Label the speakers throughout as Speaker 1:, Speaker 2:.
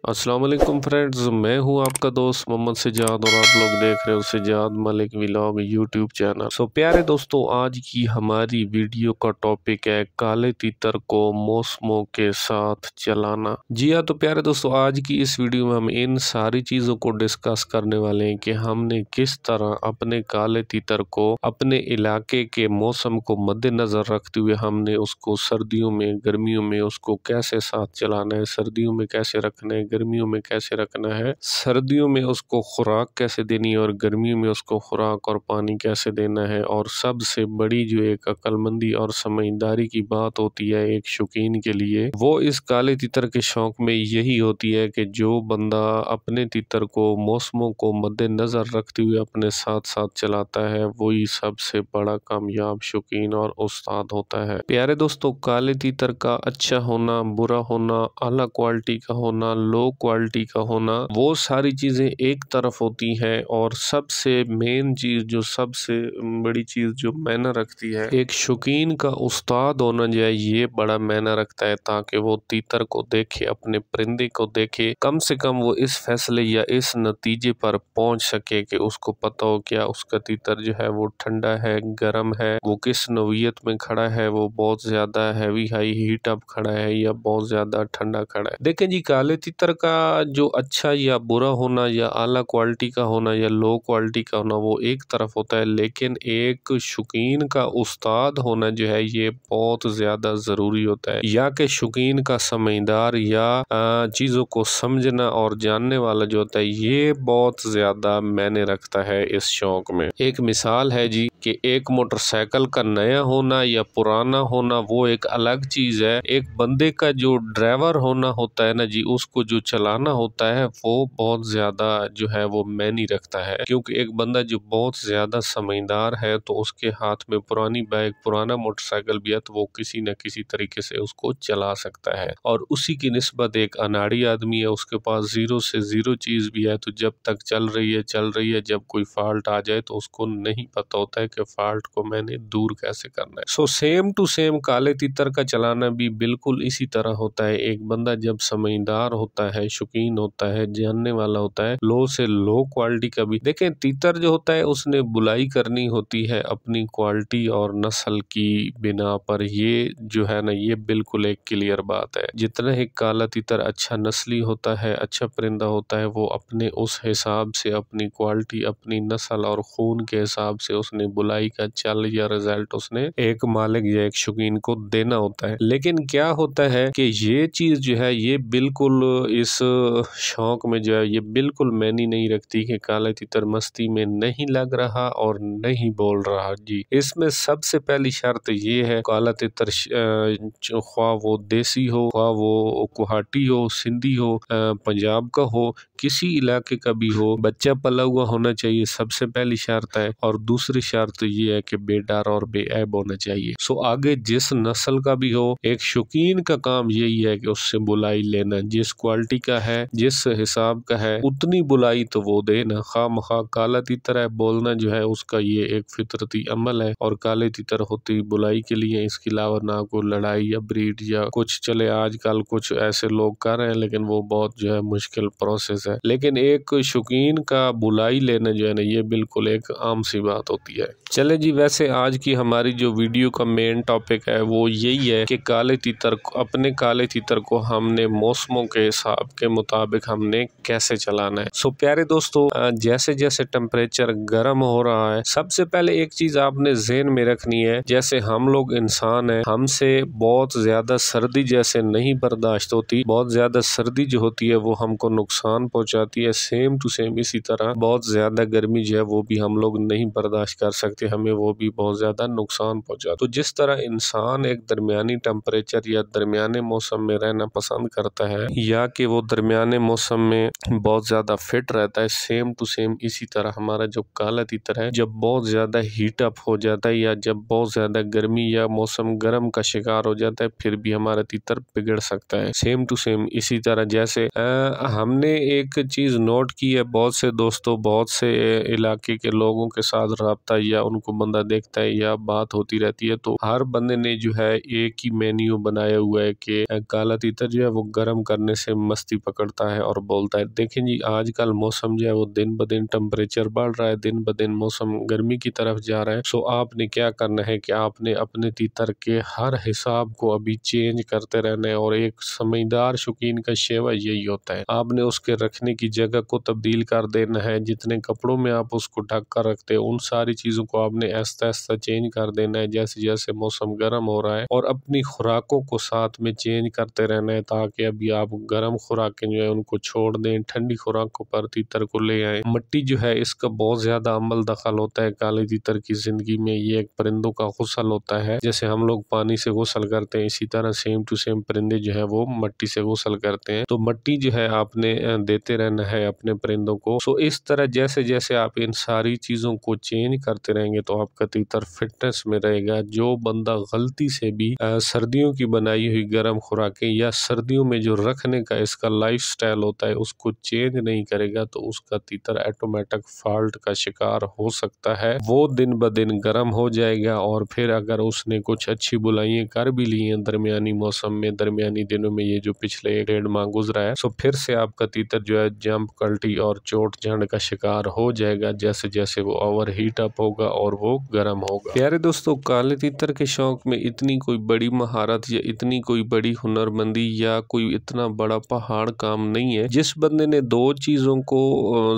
Speaker 1: अस्सलाम वालेकुम फ्रेंड्स, मैं हूं आपका दोस्त मोहम्मद सज्जाद और आप लोग देख रहे हो Sajjad Malik vlog YouTube channel. प्यारे दोस्तों, आज की हमारी वीडियो का टॉपिक है काले तीतर को मौसमों के साथ चलाना। जी हाँ, तो प्यारे दोस्तों, आज की इस वीडियो में हम इन सारी चीज़ों को डिस्कस करने वाले हैं कि हमने किस तरह अपने काले तीतर को अपने इलाके के मौसम को मद्देनज़र रखते हुए हमने उसको सर्दियों में गर्मियों में उसको कैसे साथ चलाना है, सर्दियों में कैसे रखना है, गर्मियों में कैसे रखना है, सर्दियों में उसको खुराक कैसे देनी है और गर्मियों में उसको खुराक और पानी कैसे देना है। और सबसे बड़ी जो एक अक्लमंदी और समझदारी की बात होती है एक शौकीन के लिए, वो इस काले तीतर के शौक में यही होती है कि जो बंदा अपने तीतर को मौसमों को मद्देनजर रखते हुए अपने साथ साथ चलाता है, वही सबसे बड़ा कामयाब शौकीन और उस्ताद होता है। प्यारे दोस्तों, काले तीतर का अच्छा होना, बुरा होना, आला क्वालिटी का होना, लो क्वालिटी का होना, वो सारी चीज़ें एक तरफ होती हैं और सबसे मेन चीज़, जो सबसे बड़ी चीज़ जो मायना रखती है, एक शौकीन का उस्ताद होना जो है, ये बड़ा मायना रखता है, ताकि वो तीतर को देखे, अपने परिंदे को देखे, कम से कम वो इस फैसले या इस नतीजे पर पहुंच सके कि उसको पता हो क्या उसका तीतर जो है वो ठंडा है, गर्म है, वो किस नौइयत में खड़ा है, वो बहुत ज़्यादा हैवी हाई हीट अप खड़ा है या बहुत ज़्यादा ठंडा खड़ा है। देखें जी, काले तीतर का जो अच्छा या बुरा होना या आला क्वालिटी का होना या लो क्वालिटी का होना, वो एक तरफ होता है, लेकिन एक शौकीन का उस्ताद होना जो है, ये बहुत ज़्यादा ज़रूरी होता है। या कि शौकीन का समझदार या चीज़ों को समझना और जानने वाला जो होता है, ये बहुत ज़्यादा मायने रखता है इस शौक में। एक मिसाल है जी कि एक मोटरसाइकिल का नया होना या पुराना होना वो एक अलग चीज़ है। एक बंदे का जो ड्राइवर होना होता है ना जी, उसको जो चलाना होता है, वो बहुत ज़्यादा जो है वो मायने रखता है। क्योंकि एक बंदा जो बहुत ज़्यादा समझदार है, तो उसके हाथ में पुरानी बाइक, पुराना मोटरसाइकिल भी है, तो वो किसी न किसी तरीके से उसको चला सकता है। और उसी की निस्बत एक अनाड़ी आदमी है, उसके पास ज़ीरो से ज़ीरो चीज़ भी है, तो जब तक चल रही है, जब कोई फॉल्ट आ जाए तो उसको नहीं पता होता है कि फॉल्ट को मैंने दूर कैसे करना है। सेम टू सेम काले तीतर का चलाना भी बिल्कुल इसी तरह होता है। एक बंदा जब समझदार होता है, शौकीन होता है, जानने वाला होता है, लो से लो क्वालिटी का भी। देखें, तीतर जो होता है उसने बुलाई करनी होती है अपनी क्वालिटी और नस्ल की बिना पर। ये जो है ना, ये बिल्कुल एक क्लियर बात है। जितना ही काला तीतर अच्छा नस्ली होता है, अच्छा परिंदा होता है, वो अपने उस हिसाब से अपनी क्वालिटी, अपनी नस्ल और खून के हिसाब से उसने बुलाई का चल या रिजल्ट उसने एक मालिक या एक शौकीन को देना होता है। लेकिन क्या होता है कि ये चीज़ जो है, ये बिल्कुल इस शौक में जो है, ये बिल्कुल मायने नहीं रखती कि काला तीतर मस्ती में नहीं लग रहा और नहीं बोल रहा। जी, इसमें सबसे पहली शर्त ये है, काला तीतर ख्वाह वो देसी हो, ख्वाह वो गुवाहाटी हो, सिंधी हो, पंजाब का हो, किसी इलाके का भी हो, बच्चा पला हुआ होना चाहिए, सबसे पहली शर्त है। और दूसरी शर्त ये है कि बेडर और बेऐब होना चाहिए। आगे जिस नस्ल का भी हो, एक शौकीन का काम यही है कि उससे बुलाई लेना, जिस क्वालिटी का है, जिस हिसाब का है, उतनी बुलाई तो वो देना। खामखा काला तीतर है बोलना जो है, उसका ये एक फितरती अमल है। और काले तीतर होती बुलाई के लिए, इसके अलावा ना कोई लड़ाई या ब्रीड या कुछ चले। आजकल कुछ ऐसे लोग कर रहे हैं, लेकिन वो बहुत जो है मुश्किल प्रोसेस है। लेकिन एक शौकीन का बुलाई लेना जो है ना, ये बिल्कुल एक आम सी बात होती है। चले जी, वैसे आज की हमारी जो वीडियो का मेन टॉपिक है वो यही है कि काले तीतर को, अपने काले तीतर को हमने मौसमों के हिसाब के मुताबिक हमने कैसे चलाना है। प्यारे दोस्तों, जैसे जैसे टेम्परेचर गर्म हो रहा है, सबसे पहले एक चीज आपने ज़हन में रखनी है, जैसे हम लोग इंसान हैं, हमसे बहुत ज्यादा सर्दी जैसे नहीं बर्दाश्त होती। बहुत ज्यादा सर्दी जो होती है वो हमको नुकसान पहुंचाती है। सेम टू सेम इसी तरह बहुत ज्यादा गर्मी जो है वो भी हम लोग नहीं बर्दाश्त कर सकते, हमें वो भी बहुत ज्यादा नुकसान पहुंचाता। तो जिस तरह इंसान एक दरमियानी टेम्परेचर या दरमियाने मौसम में रहना पसंद करता है, या कि वो दरमियाने मौसम में बहुत ज्यादा फिट रहता है, सेम टू सेम इसी तरह हमारा जो काला तीतर है, जब बहुत ज्यादा हीट अप हो जाता है या जब बहुत ज्यादा गर्मी या मौसम गर्म का शिकार हो जाता है, फिर भी हमारा तीतर बिगड़ सकता है। सेम टू सेम इसी तरह जैसे हमने एक चीज नोट की है, बहुत से दोस्तों, बहुत से इलाके के लोगों के साथ रब्ता या उनको बंदा देखता है या बात होती रहती है, तो हर बंदे ने जो है एक ही मेन्यू बनाया हुआ है कि काला तीतर जो है वो गर्म करने से मस्ती पकड़ता है और बोलता है। देखें जी, आजकल मौसम जो है वो दिन ब दिन टेम्परेचर बढ़ रहा है, दिन ब दिन मौसम गर्मी की तरफ जा रहा है। सो आपने क्या करना है कि आपने अपने तीतर के हर हिसाब को अभी चेंज करते रहना है, और एक समझदार शौकीन का शेवा यही होता है। आपने उसके रखने की जगह को तब्दील कर देना है। जितने कपड़ों में आप उसको ढक कर रखते हैं उन सारी चीज़ों को आपने आहिस्ता आहिस्ता चेंज कर देना है जैसे जैसे मौसम गर्म हो रहा है, और अपनी खुराकों को साथ में चेंज करते रहना है, ताकि अभी आप गर्म खुराकें जो है उनको छोड़ दें, ठंडी खुराकों पर तीतर को ले आए। मिट्टी जो है इसका बहुत ज्यादा अमल दखल होता है काले तीतर की जिंदगी में। ये एक परिंदों का गुसल होता है, जैसे हम लोग पानी से गुसल करते हैं इसी तरह सेम टू सेम परिंदे जो है वो मिट्टी से गुसल करते हैं। तो मिट्टी जो है आपने देते रहना है अपने परिंदों को। सो इस तरह जैसे जैसे आप इन सारी चीजों को चेंज करते रहेंगे तो आपका तीतर फिटनेस में रहेगा। जो बंदा गलती से भी सर्दियों की बनाई हुई गर्म खुराकें या सर्दियों में जो रखने का इसका लाइफस्टाइल होता है उसको चेंज नहीं करेगा, तो उसका तीतर ऑटोमेटिक फॉल्ट का शिकार हो सकता है। वो दिन ब दिन गर्म हो जाएगा, और फिर अगर उसने कुछ अच्छी बुलाइयां कर भी ली हैं दरमियानी मौसम में, दरमियानी दिनों में, ये जो पिछले 1.5 माह गुजरा है, तो फिर से आपका तीतर जो है जंप, कल्टी और चोट झंड का शिकार हो जाएगा जैसे जैसे वो ओवर हीट अप होगा और वो गर्म होगा। प्यारे दोस्तों, काले तीतर के शौक में इतनी कोई बड़ी महारत या इतनी कोई बड़ी हुनरमंदी या कोई इतना बड़ा पहाड़ काम नहीं है। जिस बंदे ने दो चीजों को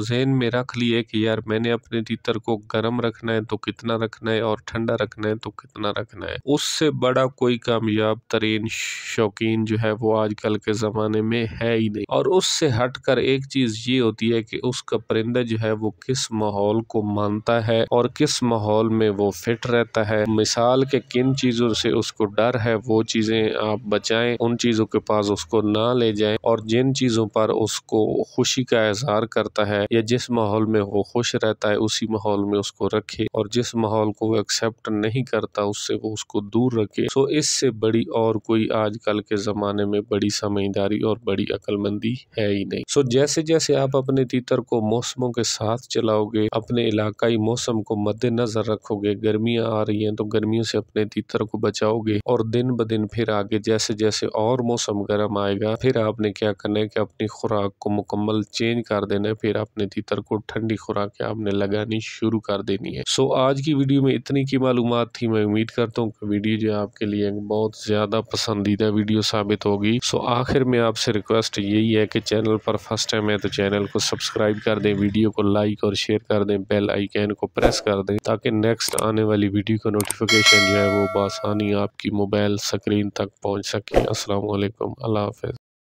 Speaker 1: ज़हन में रख लिए कि यार मैंने अपने तीतर को गर्म रखना है तो कितना रखना है, और ठंडा रखना है तो कितना रखना है, उससे बड़ा कोई कामयाब तरीन शौकीन जो है वो आजकल के ज़माने में है ही नहीं। और उससे हटकर एक चीज़ ये होती है कि उसका परिंदा जो है वो किस माहौल को मानता है और किस माहौल में वो फिट रहता है। मिसाल के किन चीज़ों से उसको डर है वो चीज़ें आप बचाएं, उन चीज़ों के पास उसको ना ले जाएं, और जिन चीज़ों पर उसको खुशी का इजहार करता है या जिस माहौल में वो खुश रहता है उसी माहौल में उसको रखे, और जिस माहौल को वो एक्सेप्ट नहीं करता उससे वो उसको दूर रखे। सो इससे बड़ी और कोई आजकल के ज़माने में बड़ी समझदारी और बड़ी अक्लमंदी है ही नहीं। सो जैसे जैसे आप अपने तीतर को मौसमों के साथ चलाओगे, अपने इलाकाई मौसम को मद्देनजर रखोगे, गर्मियाँ आ रही हैं तो गर्मियों से अपने तीतर को बचाओगे, और दिन ब दिन फिर आगे जैसे जैसे और मौसम गर्म आएगा फिर आपने क्या करना है कि अपनी खुराक को मुकम्मल चेंज कर देना है। फिर अपने तीतर को ठंडी खुराक आपने लगानी शुरू कर देनी है। सो आज की वीडियो में इतनी की मालूमात थी। मैं उम्मीद करता हूँ कि वीडियो जो आपके लिए बहुत ज़्यादा पसंदीदा वीडियो साबित होगी। सो आखिर में आपसे रिक्वेस्ट यही है कि चैनल पर फर्स्ट टाइम है तो चैनल को सब्सक्राइब कर दें, वीडियो को लाइक और शेयर कर दें, बेल आइकन को प्रेस कर दें ताकि नेक्स्ट आने वाली वीडियो का नोटिफिकेशन जो है वो बआसानी आपकी मोबाइल स्क्रीन तक पहुँच सके। अस्सलाम वालेकुम, अल्लाह हाफ़िज़।